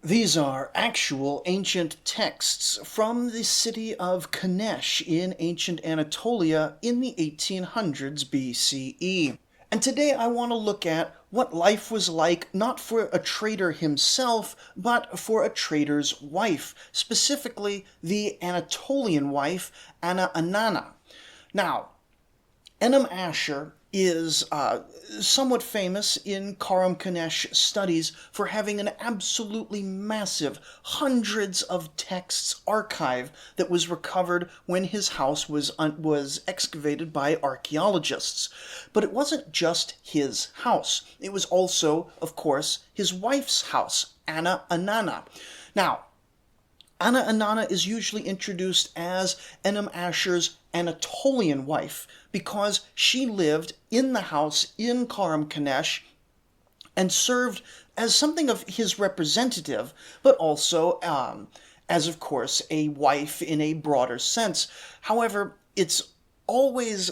These are actual ancient texts from the city of Kanesh in ancient Anatolia in the 1800s BCE. And today I want to look at what life was like not for a trader himself, but for a trader's wife, specifically the Anatolian wife, Anna Anana. Now, Enum Asher is somewhat famous in Karam Kanesh studies for having an absolutely massive, hundreds of texts archive that was recovered when his house was excavated by archaeologists. But it wasn't just his house. It was also, of course, his wife's house, Anna Anana. Now, Anna Anana is usually introduced as Enum Asher's Anatolian wife because she lived in the house in Karam Kanesh and served as something of his representative, but also as, of course, a wife in a broader sense. However, it's always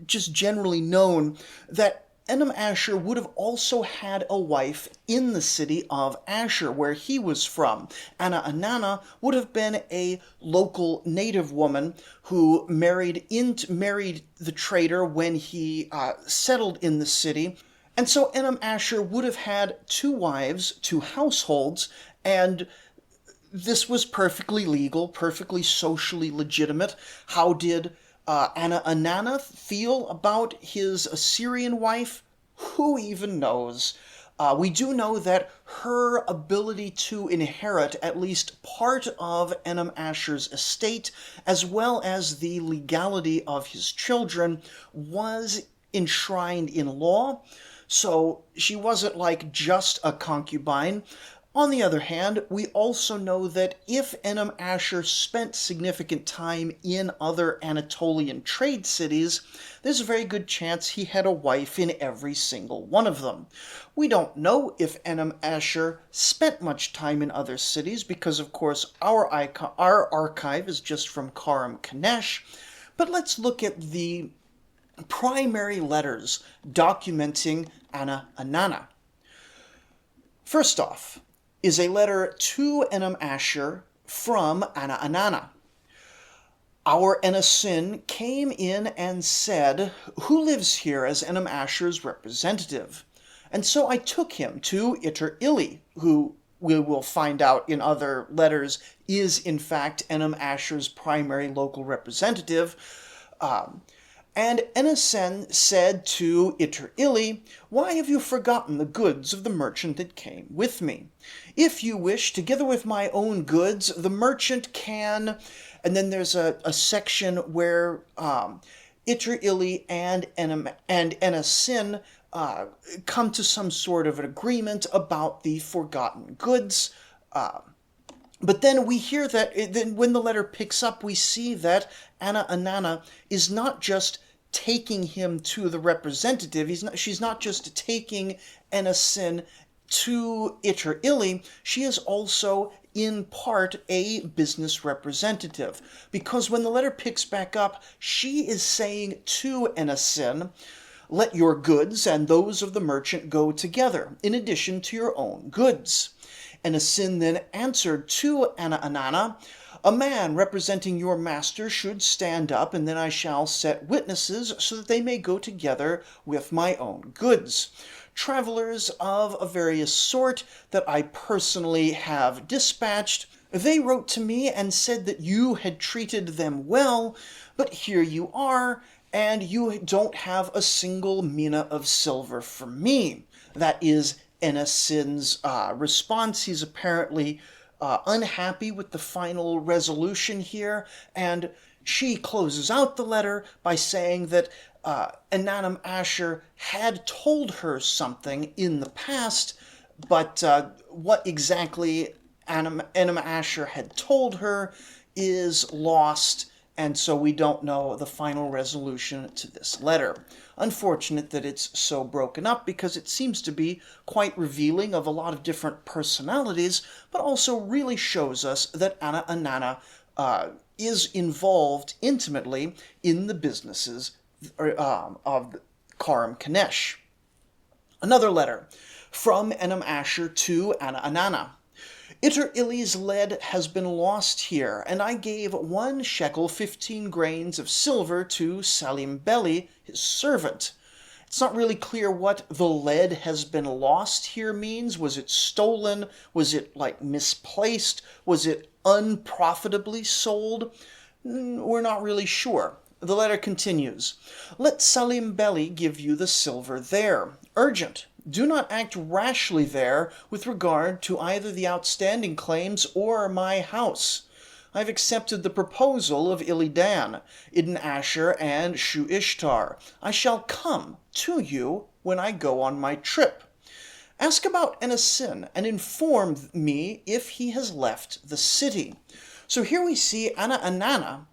just generally known that Enum Asher would have also had a wife in the city of Asher, where he was from. Anna Anana would have been a local native woman who married the trader when he settled in the city. And so Enum Asher would have had two wives, two households, and this was perfectly legal, perfectly socially legitimate. How did Anna Anana feel about his Assyrian wife? Who even knows? We do know that her ability to inherit at least part of Enum Asher's estate, as well as the legality of his children, was enshrined in law. So she wasn't like just a concubine. On the other hand, we also know that if Enum Asher spent significant time in other Anatolian trade cities, there's a very good chance he had a wife in every single one of them. We don't know if Enum Asher spent much time in other cities because, of course, our archive is just from Karam Kanesh, but let's look at the primary letters documenting Anna Anana. First off, is a letter to Enum Asher from Anna Anana. Our Enasin came in and said, "Who lives here as Enum Asher's representative?" And so I took him to Itter Ili, who we will find out in other letters is in fact Enum Asher's primary local representative. And Enasen said to Itter Ili, "Why have you forgotten the goods of the merchant that came with me? If you wish, together with my own goods, the merchant can..." And then there's a section where Itter Ili and Enasin come to some sort of an agreement about the forgotten goods. But then we hear that then when the letter picks up, we see that Anna Anana is not just taking him to the representative. She's not just taking Enasin to Itter Ili. She is also in part a business representative. Because when the letter picks back up, she is saying to Enasin, "Let your goods and those of the merchant go together, in addition to your own goods." Enasin then answered to Anna Anana, "A man representing your master should stand up, and then I shall set witnesses so that they may go together with my own goods. Travelers of a various sort that I personally have dispatched, they wrote to me and said that you had treated them well, but here you are, and you don't have a single mina of silver for me." That is Enasin's response. He's apparently unhappy with the final resolution here, and she closes out the letter by saying that Enum Asher had told her something in the past, but what exactly Enum Asher had told her is lost, and so we don't know the final resolution to this letter. Unfortunate that it's so broken up because it seems to be quite revealing of a lot of different personalities, but also really shows us that Anna Anana is involved intimately in the businesses of Karam Kanesh. Another letter from Enum Asher to Anna Anana. Iter illi's lead has been lost here, and I gave 1 shekel 15 grains of silver to Salim Belli, his servant. It's not really clear what the lead has been lost here means. Was it stolen? Was it like misplaced? Was it unprofitably sold? We're not really sure. The letter continues. Let Salim Belli give you the silver there. Urgent. Do not act rashly there with regard to either the outstanding claims or my house. I've accepted the proposal of Illidan, Idin Asher, and Shu Ishtar. I shall come to you when I go on my trip. Ask about Enasin and inform me if he has left the city. So here we see Anana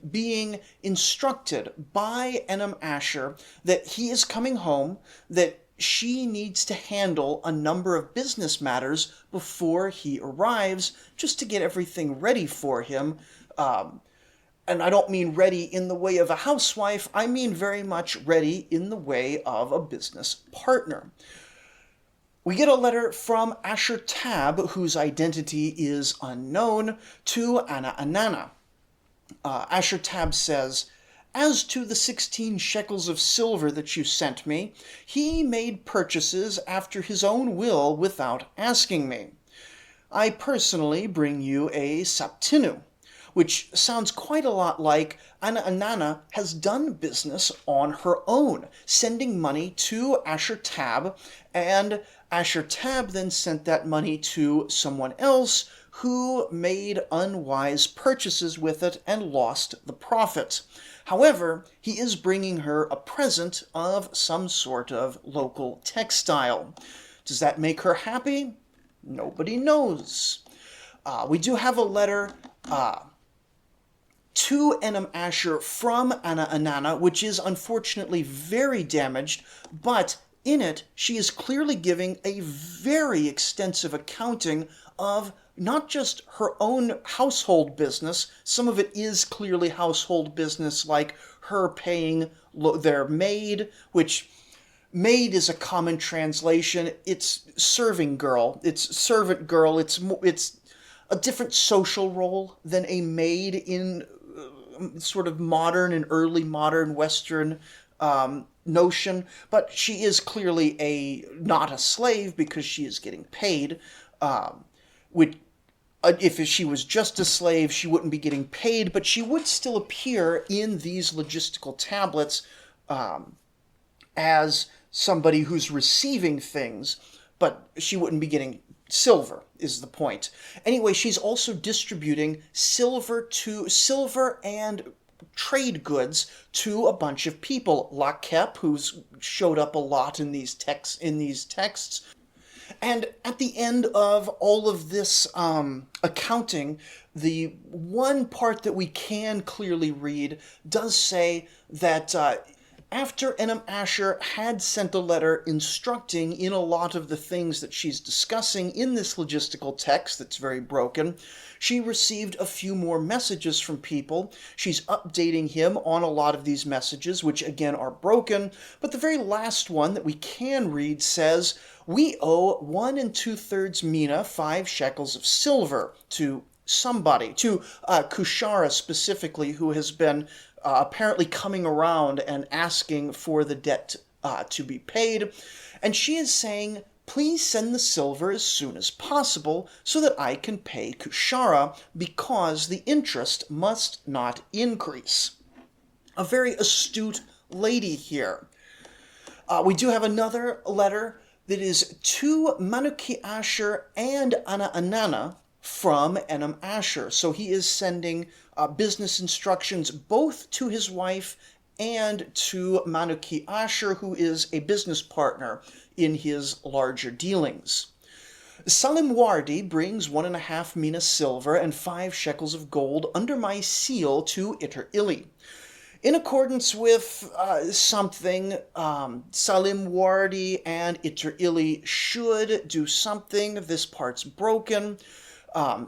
being instructed by Enam Asher that he is coming home, that she needs to handle a number of business matters before he arrives, just to get everything ready for him. And I don't mean ready in the way of a housewife, I mean very much ready in the way of a business partner. We get a letter from Asher Tab, whose identity is unknown, to Anana. Asher Tab says, as to the 16 shekels of silver that you sent me, he made purchases after his own will without asking me. I personally bring you a saptinu, which sounds quite a lot like Anana has done business on her own, sending money to Asher Tab, and Asher Tab then sent that money to someone else who made unwise purchases with it and lost the profit. However, he is bringing her a present of some sort of local textile. Does that make her happy? Nobody knows. We do have a letter to Enam Asher from Anana, which is unfortunately very damaged, but in it she is clearly giving a very extensive accounting of not just her own household business. Some of it is clearly household business, like her paying their maid, which maid is a common translation. It's serving girl. It's servant girl. It's a different social role than a maid in sort of modern and early modern Western notion. But she is clearly not a slave because she is getting paid. If she was just a slave, she wouldn't be getting paid, but she would still appear in these logistical tablets as somebody who's receiving things, but she wouldn't be getting silver, is the point. Anyway, she's also distributing silver and trade goods to a bunch of people. Lakep, who's showed up a lot in these texts. And at the end of all of this accounting, the one part that we can clearly read does say that after Enam Asher had sent a letter instructing in a lot of the things that she's discussing in this logistical text that's very broken, she received a few more messages from people. She's updating him on a lot of these messages, which again are broken, but the very last one that we can read says, we owe 1 2/3 mina, 5 shekels of silver to somebody, to Kushara specifically, who has been apparently coming around and asking for the debt to be paid. And she is saying, please send the silver as soon as possible so that I can pay Kushara, because the interest must not increase. A very astute lady here. We do have another letter that is to Manuki Asher and Anana from Enam Asher. So he is sending business instructions both to his wife and to Manuki Asher, who is a business partner in his larger dealings. Salim Wardi brings 1.5 mina silver and 5 shekels of gold under my seal to Iter Ili. In accordance with something, Salim Wardi and Iter Ili should do something. This part's broken.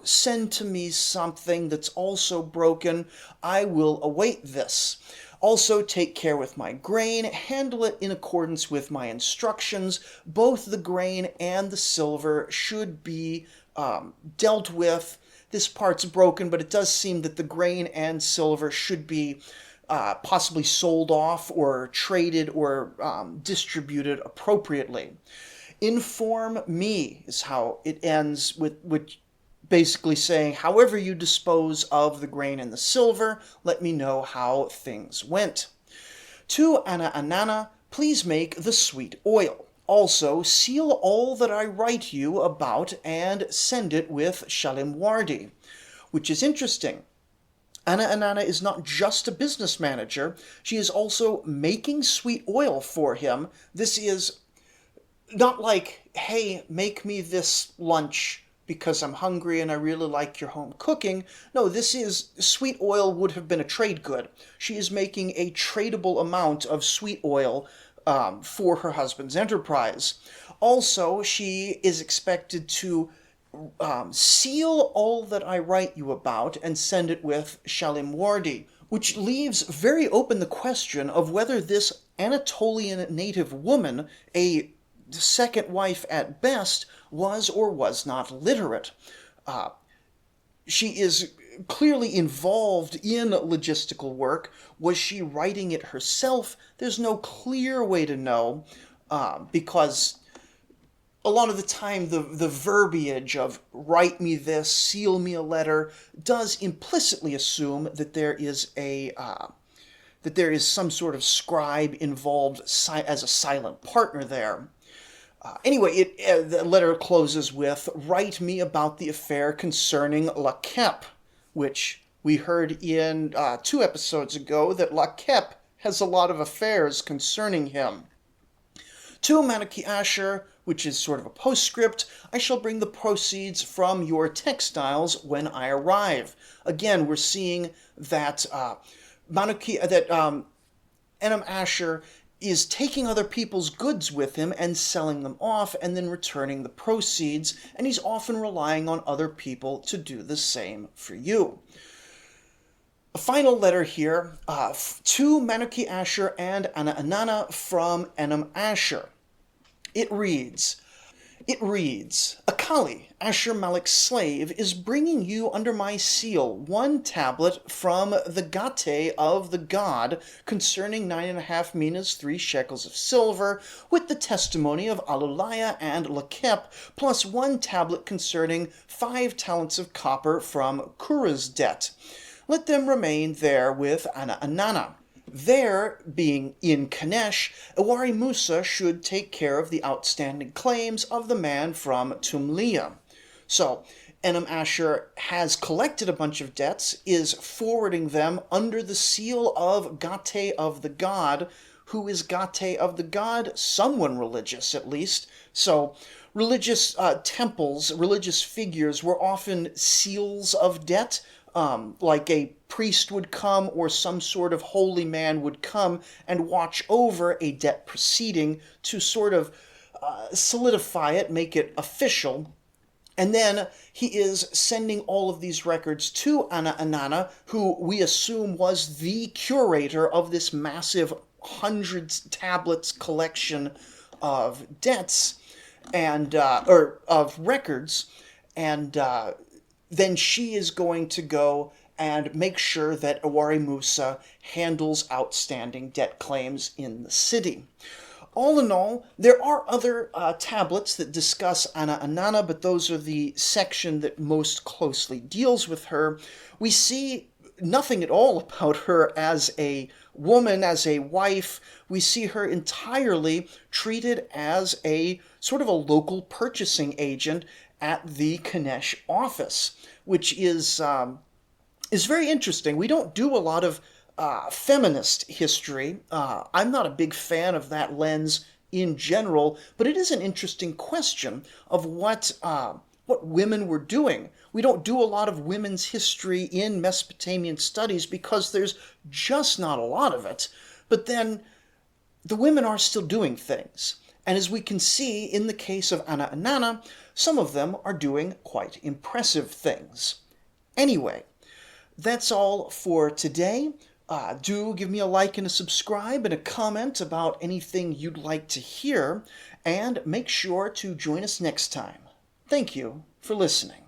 Send to me something that's also broken. I will await this. Also, take care with my grain. Handle it in accordance with my instructions. Both the grain and the silver should be dealt with. This part's broken, but it does seem that the grain and silver should be possibly sold off or traded or distributed appropriately. Inform me is how it ends, with basically saying, however you dispose of the grain and the silver, let me know how things went. To Anna, please make the sweet oil. Also, seal all that I write you about and send it with Shalimwardi, which is interesting. Anna is not just a business manager, she is also making sweet oil for him. This is not like, hey, make me this lunch because I'm hungry and I really like your home cooking. No, this is, sweet oil would have been a trade good. She is making a tradable amount of sweet oil for her husband's enterprise. Also, she is expected to seal all that I write you about and send it with Shalimwardi, which leaves very open the question of whether this Anatolian native woman, a second wife at best, was or was not literate. She is clearly involved in logistical work. Was she writing it herself? There's no clear way to know, because a lot of the time the verbiage of write me this, seal me a letter, does implicitly assume that there is some sort of scribe involved as a silent partner there. Anyway, the letter closes with, write me about the affair concerning Lakep, which we heard in 2 episodes ago that Lakep has a lot of affairs concerning him. To Manuki Asher, which is sort of a postscript, I shall bring the proceeds from your textiles when I arrive. Again, we're seeing that Enam Asher is taking other people's goods with him and selling them off and then returning the proceeds, and he's often relying on other people to do the same for you. A final letter here to Manuki Asher and Anna from Enam Asher. It reads, Akali, Asher Malik's slave, is bringing you under my seal 1 tablet from the Gate of the god concerning 9.5 minas, 3 shekels of silver, with the testimony of Alulaya and Lakep, plus 1 tablet concerning 5 talents of copper from Kura's debt. Let them remain there with Anna. There, being in Kanesh, Ewari Musa should take care of the outstanding claims of the man from Tumlia. So, Enam Asher has collected a bunch of debts, is forwarding them under the seal of Gate of the god. Who is Gate of the god? Someone religious, at least. So, religious temples, religious figures were often seals of debt. Like a priest would come or some sort of holy man would come and watch over a debt proceeding to sort of solidify it, make it official. And then he is sending all of these records to Anna, who we assume was the curator of this massive hundreds tablets collection of debts and or of records, and then she is going to go and make sure that Ewari Musa handles outstanding debt claims in the city. All in all, there are other tablets that discuss Anna, but those are the section that most closely deals with her. We see nothing at all about her as a woman, as a wife. We see her entirely treated as a sort of a local purchasing agent at the Kanesh office, which is very interesting. We don't do a lot of feminist history. I'm not a big fan of that lens in general, but it is an interesting question of what women were doing. We don't do a lot of women's history in Mesopotamian studies because there's just not a lot of it. But then the women are still doing things. And as we can see in the case of Anna, some of them are doing quite impressive things. Anyway, that's all for today. Do give me a like and a subscribe and a comment about anything you'd like to hear, and make sure to join us next time. Thank you for listening.